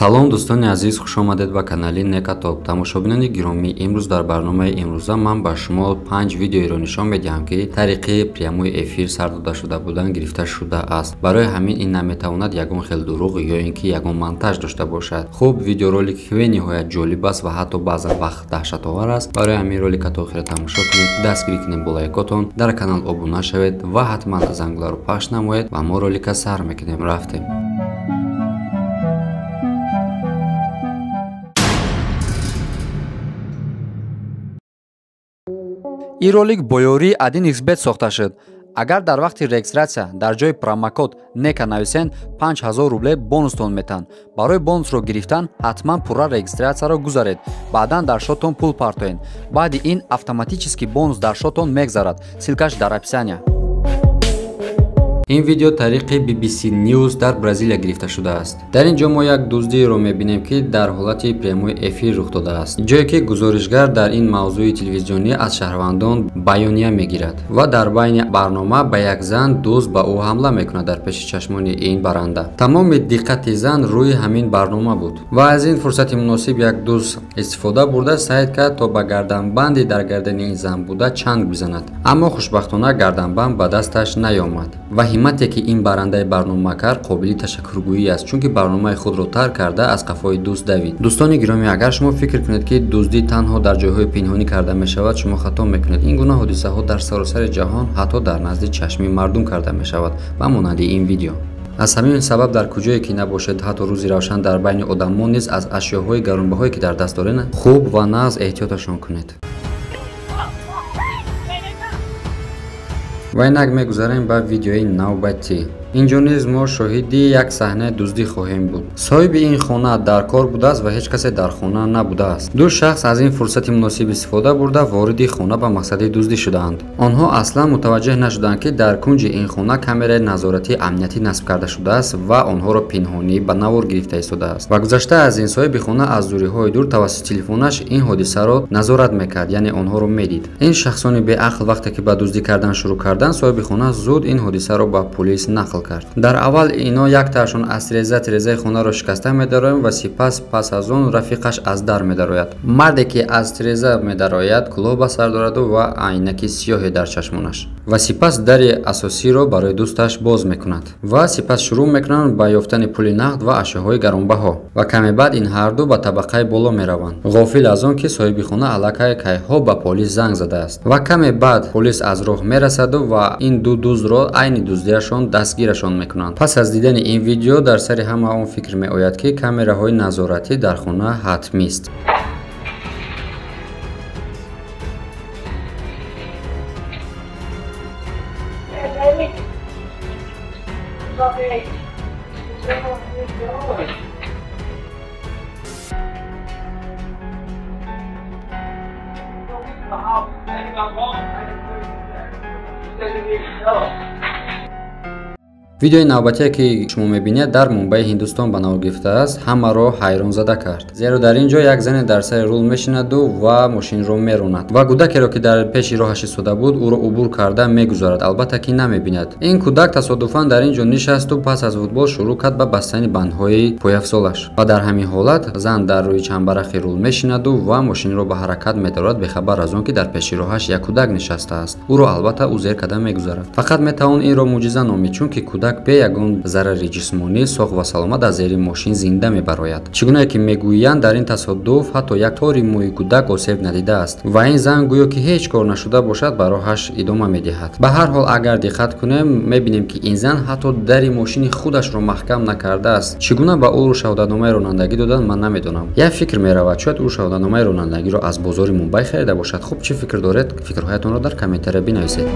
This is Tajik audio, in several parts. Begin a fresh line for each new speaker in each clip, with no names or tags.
салом дӯстони азиз, хушомадед ба канали Некатоб. Тамошобинони гиромӣ, имрӯз дар барномаи имрӯза ман ба шумо 5 видеоро нишон медиҳам ки тариқи прямои эфир сар дода шуда будан гирифта шудааст. Барои ҳамин ин наметавонад ягон хел дурӯғ ё ин ки ягон монтаж дошта бошад. Хуб, видеоролики бениҳоят ҷолиб аст ва ҳатто баъзан вақт таҳшатовар аст. Барои ҳамин ролика то охира тамошо кунед, дастгирӣ кунед бо лайкотон, дар канал обуна шавед ва ҳатман зангуларо пахш намоед ва мо ролика сар мекунем. Рафтем.
ин ролик бо ёрии AdinXBet сохта шуд. Агар дар вақти регистратсия дар ҷои промокод NECA нависен 5000 рубле бонустон метан. Барои бонусро гирифтан ҳатман пурра регистратсияро гузаред. Баъдан дар шотон пул партоен. Баъди ин автоматически бонус дар шотон мегзарад. Силкаш дар описания.
ин видео тариқи BBC News дар Бразилия гирифта шудааст. Дар ин ҷо мо як дуздиро мебинем ки дар ҳолати прямои эфир рух додааст. ҷое ки гузоришгар дар ин мавзӯи телевизионӣ аз шаҳрвандон баёния мегирад ва дар байни барнома ба як зан дузд ба ӯ ҳамла мекунад дар пеши чашмони ин баранда. Тамоми диққати зан рӯи ҳамин барнома буд ва аз ин фурсати муносиб як дузд истифода бурда саъй кард то ба гарданбанди дар гардани ин зан буда чанг бизанад. Аммо хушбахтона гарданбанд ба дасташ наёмад ва ҳиммате ки ин барандаи барнома кард қобили ташаккургӯӣ аст, чунки барномаи худро тарк карда аз қафои дӯст давид. Дӯстони гиромӣ, агар шумо фикр кунед ки дуздӣ танҳо дар ҷойҳои пинҳонӣ карда мешавад, шумо хато мекунед. Ин гуна ҳодисаҳо дар саросари ҷаҳон, ҳатто дар назди чашми мардум карда мешавад ба монанди ин видео. аз ҳамин сабаб дар куҷое ки набошед, ҳатто рӯзи равшан дар байни одамон низ аз ашёҳои гаронбаҳое ки дар даст доред хуб ва нағз эҳтиёташон кунед. ва инак мегузарем ба видеои навбатӣ. инҷо низ мо шоҳиди як саҳнаи дуздӣ хоҳем буд. соҳиби ин хона дар кор будааст ва ҳеҷ касе дар хона набудааст. ду шахс аз ин фурсати муносиб истифода бурда вориди хона ба мақсади дуздӣ шудаанд. онҳо аслан мутаваҷҷеҳ нашуданд ки дар кунҷи ин хона камераи назоратии амнияти насб карда шудааст ва онҳоро пинҳонӣ ба навор гирифта истодааст. ва гузашта аз ин соҳиби хона аз дуриҳои дур тавассути телефонаш ин ҳодисаро назорат мекард, яъне онҳоро медид. ин шахсони беақл вақте ки ба дуздӣ кардан шурӯъ карданд, соҳиби хона зуд ин ҳодисаро ба полис нақл кард. дар аввал ино яктаашон аз тирезаи хонаро шикаста медароянд ва сипас пас аз он рафиқаш аз дар медарояд. марде ки аз тиреза медарояд кӯлоҳ ба сар дораду ва айнаки сиёҳе дар чашмонаш ва сипас дари асосиро барои дӯсташ боз мекунад ва сипас шурӯъ мекунанд ба ёфтани пули нақд ва ашёҳои гаронбаҳо ва каме баъд ин ҳарду ба табақаи боло мераванд, ғофил аз он ки соҳиби хона аллакай кайҳо ба полис занг задааст. ва каме баъд полис аз роҳ мерасаду ва ин ду дуздро айни дуздиашон дастгирашон мекунанд. пас аз дидани ин видео дар сари ҳама он фикр меояд ки камераҳои назоратӣ дар хона ҳатмист. видеои навбатие ки шумо мебинед дар Мумбаи Ҳиндустон ба навор гирифтааст, ҳамаро ҳайронзада кард. зеро дар ин ҷо як зане дар сари рул мешинаду ва мошинро меронад ва кӯдакеро ки дар пеши роҳаш истода буд, ӯро убур карда мегузарад, албатта ки намебинад. ин кӯдак тасодуфан дар ин ҷо нишасту пас аз футбол шурӯъ кард ба бастани бандҳои пойафзолаш ва дар ҳамин ҳолат зан дар рӯи чандбарақи рул мешинаду ва мошинро ба ҳаракат медорад, бехабар аз он ки дар пеши роҳаш як кӯдак нишастааст. ӯро албатта ӯ зер карда мегузарад. фақат метавон инро мӯъҷиза номид, чунки кӯдак бе ягон зарари ҷисмонӣ соғ ва саломат аз зери мошин зинда мебарояд. чӣ гуна ки мегӯянд, дар ин тасодуф ҳатто як тори мӯи кӯдак осеб надидааст ва ин зан гӯё ки ҳеҷ кор нашуда бошад ба роҳаш идома медиҳад. ба ҳар ҳол агар диққат кунем, мебинем ки ин зан ҳатто дари мошини худашро маҳкам накардааст. чӣ гуна ба ӯ шаҳодатномаи ронандагӣ доданд, ман намедонам. як фикр меравад, шояд ӯ шаҳодатномаи ронандагиро аз бозори Мумбай харида бошад. хуб, чӣ фикр доред? фикрҳоятонро дар комментария бинависед.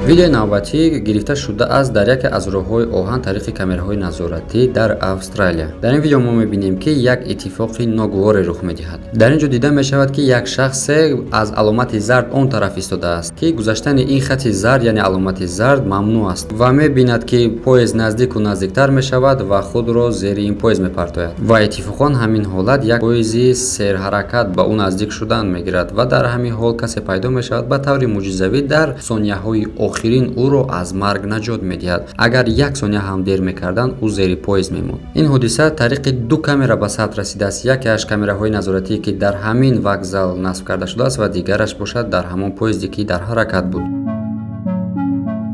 видеои навбатӣ гирифта шудааст дар яке аз роҳҳои оҳан тариқи камераҳои назоратӣ дар Австралия. дар ин видео мо мебинем ки як иттифоқи ногуворе рух медиҳад. дар ин ҷо дида мешавад ки як шахсе аз аломати зард он тараф истодааст ки гузаштани ин хати зард, яъне аломати зард мамнӯъ аст ва мебинад ки поезд наздику наздиктар мешавад ва худро зери ин поезд мепартояд ва иттифоқан ҳамин ҳолат як поезди серҳаракат ба ӯ наздик шудан мегирад ва дар ҳамин ҳол касе пайдо мешавад ба таври мӯъҷизавӣ дар сонияҳои охирин ӯро аз марг наҷот медиҳад. Агар 1 сония ҳам дер мекарданд, ӯ зери поезд мемонд. Ин ҳодиса тариқи 2 камера ба сабт расидааст. Якеаш камераҳои назоратие ки дар ҳамин вокзал насб карда шудааст ва дигараш бошад дар ҳамон поезде ки дар ҳаракат буд.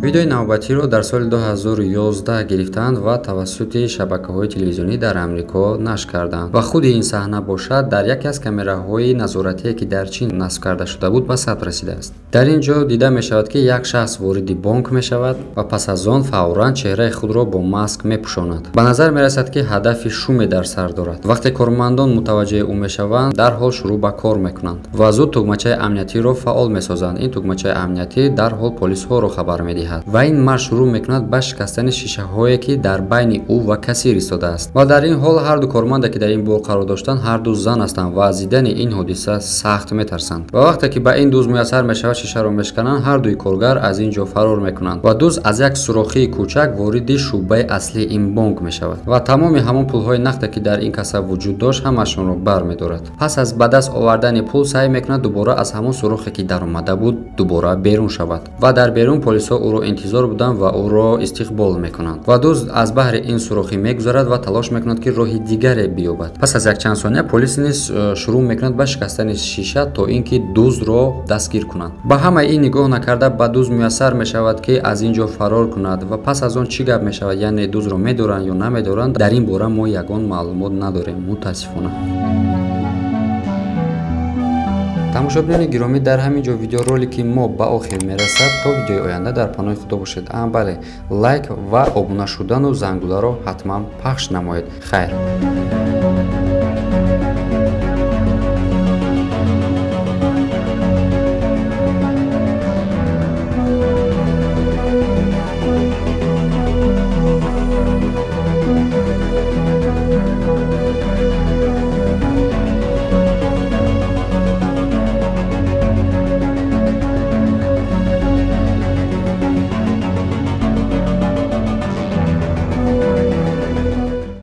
видеои навбатиро дар соли 2011 гирифтанд ва тавассути шабакаҳои телевизионӣ дар Амрико нашр карданд ва худи ин саҳна бошад дар яке аз камераҳои назоратие ки дар Чин насб карда шуда буд ба сабт расидааст. Дар ин ҷо дида мешавад ки як шахс вориди бонк мешавад ва пас аз он фавран чеҳраи худро бо маск мепӯшонад. Ба назар мерасад ки ҳадафи шуме дар сар дорад. Вақте кормандон мутаваҷҷеҳи ӯ мешаванд, дарҳол шурӯъ ба кор мекунанд ва зуд тугмачаи амниятиро фаъол месозанд. Ин тугмачаи амниятӣ дарҳол полисҳоро хабар медиҳад ва ин мард шурӯъ мекунад ба шикастани шишаҳое ки дар байни ӯ ва кассир истодааст. Ва дар ин ҳол ҳарду корманде ки дар ин бор қарор доштанд ҳарду зан ҳастанд ва аз дидани ин ҳодиса сахт метарсанд. Ва вақте ки ба ин дуз муяссар мешавад шишаро мешкананд, ҳардуи коргар аз ин ҷо фарор мекунанд ва дуз аз як сурохии кӯчак вориди шӯъбаи аслии ин бонк мешавад ва тамоми ҳамон пулҳои нақде ки дар ин каса вуҷуд дошт ҳамашонро бармедорад. Пас аз ба даст овардани пул саъй мекунад дубора аз ҳамон сурохе ки даромада буд дубора берун шавад ва дар берун полисҳо ӯро интизор буданд ва ӯро истиқбол мекунанд ва дуз аз баҳри ин сурохӣ мегузарад ва талош мекунад ки роҳи дигаре биёбад. Пас аз якчанд сония полис низ шурӯъ мекунад ба шикастани шиша то ин ки дуздро дастгир кунанд. Ба ҳамаи ин нигоҳ накарда ба дуз муяссар мешавад ки аз ин ҷо фарор кунад ва пас аз он чӣ гап мешавад, яъне дузро медоранд ё намедоранд, дар ин бора мо ягон маълумот надорем мутаассифона. тамошобинони гиромӣ, дар ҳамин ҷо видеоролики мо ба охир мерасад. То видеои оянда дар паноҳи худо бошед. Бале, лайк ва обуна шудану зангуларо ҳатман пахш намоед. Хайр.